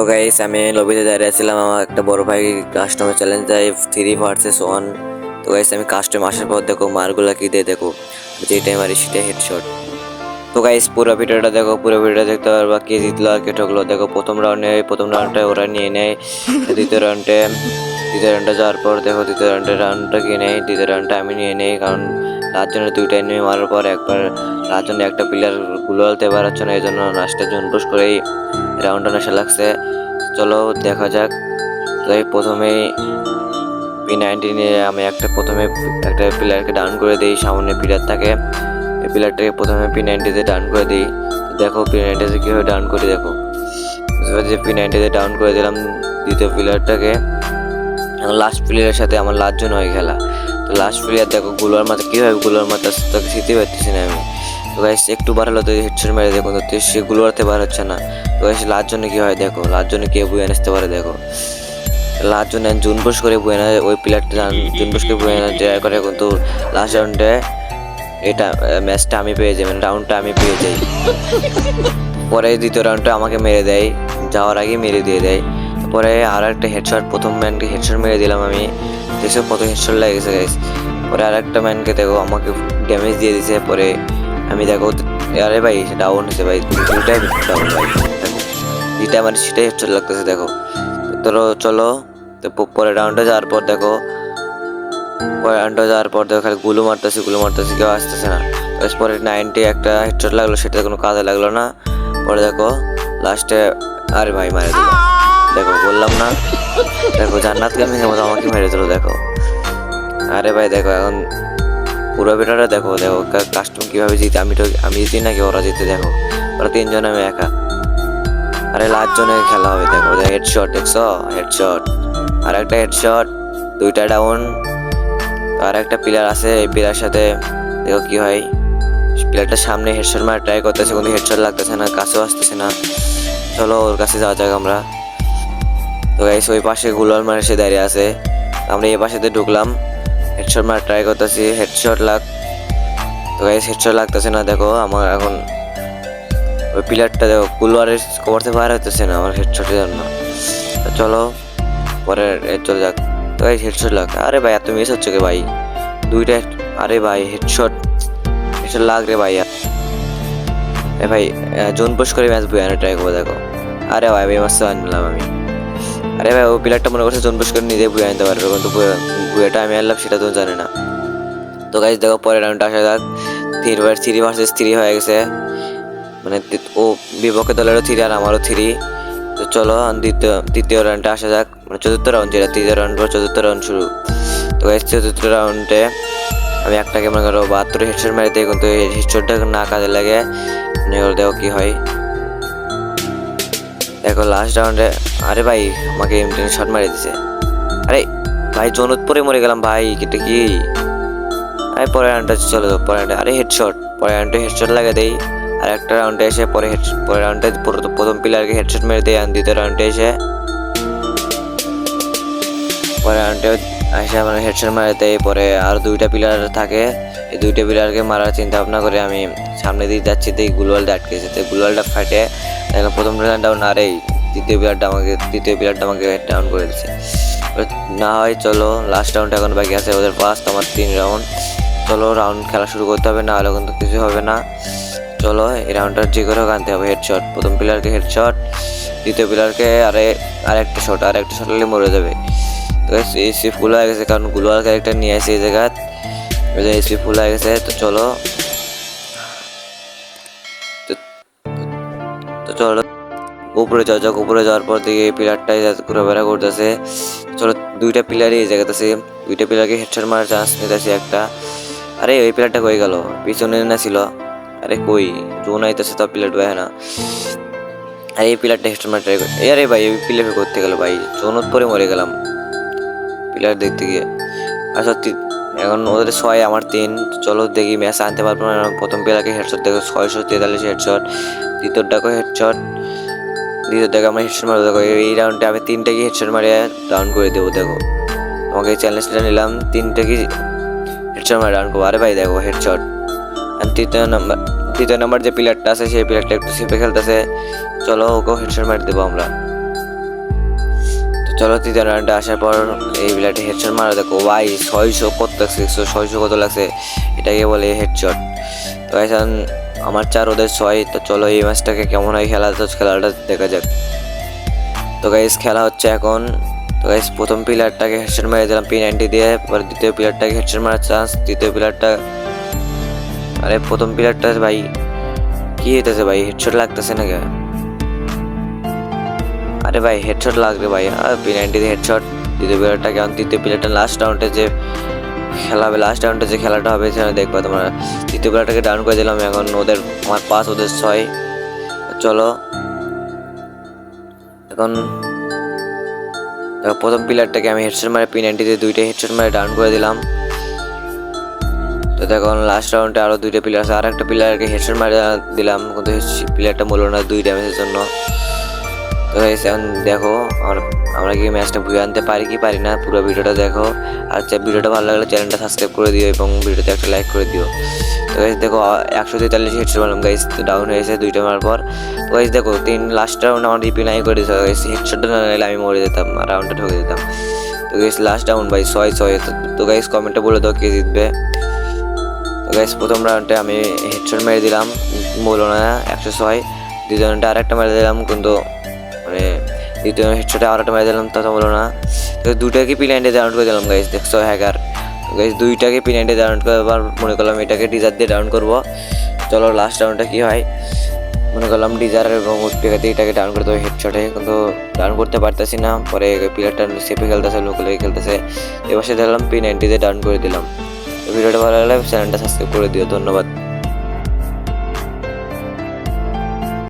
তো গাইস আমি লবিতে দাঁড়িয়ে ছিলাম, আমার একটা বড় ভাই কাস্টমার চ্যালেঞ্জ দেয় 3 vs 1। তো গাইস আমি কাস্টম আসার পর দেখো মারগুলা কি দিয়ে দেখো, যে টাইম মারি সেটা হেডশট। তো গাইস পুরো ভিডিওটা দেখো, পুরো ভিডিওটা দেখতে পারবা কে জিতলো আর কে ঠকলো। দেখো প্রথম রাউন্ডে ওরা নিয়ে নেয়, দ্বিতীয় রাউন্ডে যাওয়ার পর দেখো দ্বিতীয় রাউন্ডটা কে নেয়, দ্বিতীয় রাউন্ডটা আমি নিয়ে নেই, কারণ লাস্টজনের দুইটা এনিমি মারার পর একবার লাস্টজনে একটা প্লেয়ার গুলো আলতে পারছে না, এই জন্য লাস্টে জুনপুশ করেই রাউন্ডটা নেশা লাগছে। চলো দেখা যাক। তো এই প্রথমেই P90 নিয়ে আমি প্রথমে একটা প্লেয়ারকে ডাউন করে দিই, সামনে প্লেয়ার থাকে, এই প্লেয়ারটাকে প্রথমে P90 ডাউন করে দিই। দেখো P90 কীভাবে ডাউন করি, দেখো যে P90 ডাউন করে দিলাম দ্বিতীয় প্লেয়ারটাকে। লাস্ট প্লেয়ারের সাথে আমার লাস্টজন হয়ে খেলা। তো লাস্ট প্লেয়ার দেখো গুলোর মাথা কীভাবে গুলোর মাথা তাকে শিখতে পারতেছি না আমি। তো গাইস একটু বার হলো তো হেডশট মেরে দেখুন, তো সে গুলোতে বার হচ্ছে না। তো গাইস লাস্টজনে কী হয় দেখো, লাস্টজনে কে বুয়ে আসতে পারে দেখো, লাস্টজন জুনপুশ করে বুয়ে না, ওই প্লেয়ারটা জুনপুশ করে বুয়ে না ট্রাই করে, কিন্তু লাস্ট রাউন্ডে এটা ম্যাচটা আমি পেয়ে যাই, মানে রাউন্ডটা আমি পেয়ে যাই। পরে দ্বিতীয় রাউন্ডটা আমাকে মেরে দেয়, যাওয়ার আগে মেরে দিয়ে দেয়। পরে আর একটা হেডশট, প্রথম ম্যানকে হেডশট মেরে দিলাম আমি, দেখছো কত হেডশট লেগেছে গাইস। পরে আর একটা ম্যানকে দেখো আমাকে ড্যামেজ দিয়ে দিছে। পরে আমি দেখো আরে ভাই ডাউন হয়েছে ভাই, দুটাই ডাউন ভাই, যেটা আমার সেটাই হেডশট লাগতেছে দেখো। তো চলো তো পরের রাউন্ডে যাওয়ার পর দেখো, খালি গুলো মারতেছি কেউ আসতেছে না। পরে 90 একটা হেডশট লাগলো, সেটা কোনো কাজে লাগলো না। পরে দেখো লাস্টে আরে ভাই মারে দিল, দেখো বললাম না, দেখো জান্নাতকে আমি আমাকে মেরে দিল দেখো। আরে ভাই দেখো এখন পুরো ভিডিওটা দেখো, কাস্টম কিভাবে জিতে, আমি জিতি নাকি ওরা জিতে দেখো, ওরা তিনজন আমি একা। আরে লাস্ট জনের খেলা হবে দেখো, হেডশট দেখছো, হেডশট আর একটা হেডশট, দুইটা ডাউন। আর একটা প্লেয়ার আছে, এই প্লেয়ার সাথে দেখো কি হয়, প্লেয়ারটার সামনে হেডশট মারা ট্রাই করতেছে, কিন্তু হেডশট লাগতেছে না, কাছেও আসতেছে না। চলো ওর কাছে যাওয়া যাক আমরা। তো গাইস ওই পাশে গুলাল মারে সে দাঁড়িয়ে আছে, আমরা এই পাশেতে ঢুকলাম, হেডশট মারা ট্রাই করতেছি, তো গাইস হেডশট লাগতেছে না। দেখো আমার এখন ওই প্লেয়ারটা দেখো কুলওয়ারের কভার থেকে বাইরে হতেছে না আমার হেডশটের জন্য। তো চলো পরে চলে যাক। তো গাইস হেডশট লাগ, আরে ভাই এত মিস হচ্ছে কে ভাই, দুইটা আরে ভাই হেডশট লাগ রে ভাই। এ ভাই জোন পুশ করে ম্যাচ বয়ানো ট্রাই করবো দেখো, আরে ভাই এই ম্যাচটা আনলাম আমি। আরে ভাই ও প্লেয়ারটা মনে করছে জোন পুশ করে নিজে বুয়ে আনতে পারবে, কিন্তু বুয়েটা আমি আনলাম সেটা তো জানে না। তো গাইস দেখো পরের রাউন্ডটা আসা যাক, 3 vs 3 হয়ে গেছে, মানে ও বিপক্ষে দলেরও 3 আর আমারও 3। তো চলো তৃতীয় রাউন্ডটা আসা যাক, মানে চতুর্থ রাউন্ড, যেটা তৃতীয় রাউন্ড পর চতুর্থ রাউন্ড শুরু। তো গাইস চতুর্থ রাউন্ডে আমি একটাকে মনে করো 72 হেডশট মেরে দিই, কিন্তু এই হেডশটটা না কাজে লাগে। দেখো কি হয়, দেখো লাস্ট রাউন্ডে আরে ভাই আমাকে এমনি শট মারি দিছে, আরে ভাই জোনত পরে মরে গেলাম ভাই, এটা কি। আরে পরের রাউন্ডটা চলো, পরের রাউন্ডে আরে হেডশট, পরের রাউন্ডে হেডশট লাগে দেই। আর একটা রাউন্ডে এসে পরের রাউন্ডে প্রথম প্লেয়ারকে হেডশট মেরে দেয়, আর দ্বিতীয় রাউন্ডে এসে পরের রাউন্ডে এসে মানে হেডশট মারে দেয়। পরে আর দুইটা প্লেয়ার থাকে, এই দুইটা প্লেয়ারকে মারার চিন্তা ভাবনা করে আমি সামনে দিয়ে যাচ্ছি, দেখি গুলওয়ালটা আটকেছে, তো গুলওয়ালটা ফাটে দেখলাম প্রথম প্লেয়ার ডাউন, আর এই তৃতীয় প্লেয়ারটা আমাকে ডাউন করে দিচ্ছে। না হয় চলো লাস্ট রাউন্ড এখন বাকি আছে ওদের, ফার্স্ট আমার 3 রাউন্ড। চলো রাউন্ড খেলা শুরু করতে হবে, না হলে কিন্তু কিছু হবে না। চলো এই রাউন্ডটা যে করে আনতে হবে হেডশট, প্রথম প্লেয়ারকে হেডশট, দ্বিতীয় প্লেয়ারকে আরেকটা শট হলে মরে যাবে। তো এসি ফুল হয়ে গেছে, কারণ গুলোয়ার ক্যারেক্টার নিয়ে আসে এই জায়গায়, এসি ফুল হয়ে গেছে। তো চলো চলো উপরে যাওয়ার পর দিকে এই প্লেয়ারটাই ঘোরাফেরা করতেছে। চলো দুইটা প্লেয়ারই এই জায়গাতে আছে, দুইটা প্লেয়ারকে হেডশট মারার চান্স নিতেছে একটা। আরে ওই প্লেয়ারটা কই গেল, পিছনে না ছিল, আরে কই জোন আইতেছে তো প্লেয়ার হয় না। আরে এই প্লেয়ারটা হেডশট মারা ট্রাই করে, আরে ভাই এই প্লেয়ার করতে গেল ভাই, জোনত পরে মরে গেলাম প্লেয়ার দেখতে গিয়ে। আর সত্যি এখন ওদের 6 আমার 3। চলো দেখি ম্যাচ আনতে পারবো না। প্রথম প্লেয়ারকে হেডশট দেখো 643 হেডশট, দ্বিতীয়টাকে আমরা হেডশট মারবো দেখো। এই রাউন্ডে আমি 3টাকে হেডশট মারিয়ে ডাউন করে দেবো দেখো, আমাকে চ্যালেঞ্জটা নিলাম 3টাকে হেডশট মারে ডাউন করবো। আরে ভাই দেখো হেডশট। তৃতীয় নাম্বার যে প্লেয়ারটা আছে সেই প্লেয়ারটা একটু সিপে খেলতেছে, চলো ওকেও হেডশট মারি দেবো আমরা। চলো তৃতীয় রাউন্ডে আসার পর এই প্লেয়ারটি হেডশট মারা, দেখো ভাই 600 কত লাগছে, 600 কত লাগছে, এটাকে বলে হেডশট। তো গাইস আমার 4 ওদের 6। তো চলো এই ম্যাচটাকে কেমন হয় খেলা, তো খেলাটা দেখা যাক। তো গাইস খেলা হচ্ছে এখন। তো গাইস প্রথম প্লেয়ারটাকে হেডশট মেরে দিলাম P90 দিয়ে, পরে দ্বিতীয় প্লেয়ারটাকে হেডশট মারার চান্স, তৃতীয় প্লেয়ারটা, আরে প্রথম প্লেয়ারটা ভাই কি হইতেছে ভাই, হেডশট লাগতেছে না কেন? আরে ভাই হেডশট লাগবে ভাই, P90 দিয়ে হেডশট। দ্বিতীয় প্লেয়ারটা কেমন, তৃতীয় প্লেয়ারটা লাস্ট রাউন্ডে যে খেলা হবে, লাস্ট রাউন্ডে যে খেলাটা হবে সেখানে দেখবা তোমরা। তৃতীয় প্লেয়ারটাকে ডাউন করে দিলাম, এখন ওদের আমার 5 ওদের 6। চলো এখন দেখো প্রথম প্লেয়ারটাকে আমি হেডশট মারে P90 দিয়ে 2টা হেডশট মারে ডাউন করে দিলাম। তো দেখো লাস্ট রাউন্ডে আরও 2টা প্লেয়ার আছে, আর একটা প্লেয়ারকে হেডশট মারে দিলাম, কিন্তু প্লেয়ারটা মূল্য না 2 ড্যামেজের জন্য। তো এখন দেখো আমরা কি ম্যাচটা বুঝে আনতে পারি কি পারি না, পুরো ভিডিওটা দেখো। আর ভিডিওটা ভালো লাগলে চ্যানেলটা সাবস্ক্রাইব করে দিও এবং ভিডিওতে একটা লাইক করে দিও। তো গাইস দেখো 143 হেডশট মারলাম গাইস, ডাউন হয়েছে 2টা মারার পর। তো গাইস দেখো লাস্ট রাউন্ড আমার রিপি নাই করে দিয়েছে গাইস, হেডশটটা না নিলে আমি মরে যেতাম আর রাউন্ডটা ঠকে যেতাম। তো গাইস লাস্ট রাউন্ড ভাই 6-6। তো গাইস কমেন্টে বলে দাও কে জিতবে। তো গাইস প্রথম রাউন্ডে আমি হেডশট মেরে দিলাম, বলো না 106। দ্বিতীয় রাউন্ডে আরেকটা মেরে দিলাম, কিন্তু মানে দ্বিতীয় হেডশটে আরেকটা মেরে দিলাম, তা তো বলো না। তো 2টাকে P90 ডাউন করে দিলাম গাইস, দেখছো হ্যাকার। গাইস 2টাকে P90 ডাউন করে আবার মনে করলাম এটাকে ডিজার দিয়ে ডাউন করবো। চলো লাস্ট রাউন্ডটা কি হয়, মনে করলাম ডিজার এবং উৎপেকাতে এটাকে ডাউন করে দেবো হেডশটে, কিন্তু ডাউন করতে পারতেছি না। পরে প্লেয়ারটা সেফে খেলতেছে, লোকালে খেলতেছে, এবার সে দেখলাম P90 দিয়ে ডাউন করে দিলাম। ভিডিওটা ভালো লাগলে চ্যানেলটা সাবস্ক্রাইব করে দিও, ধন্যবাদ।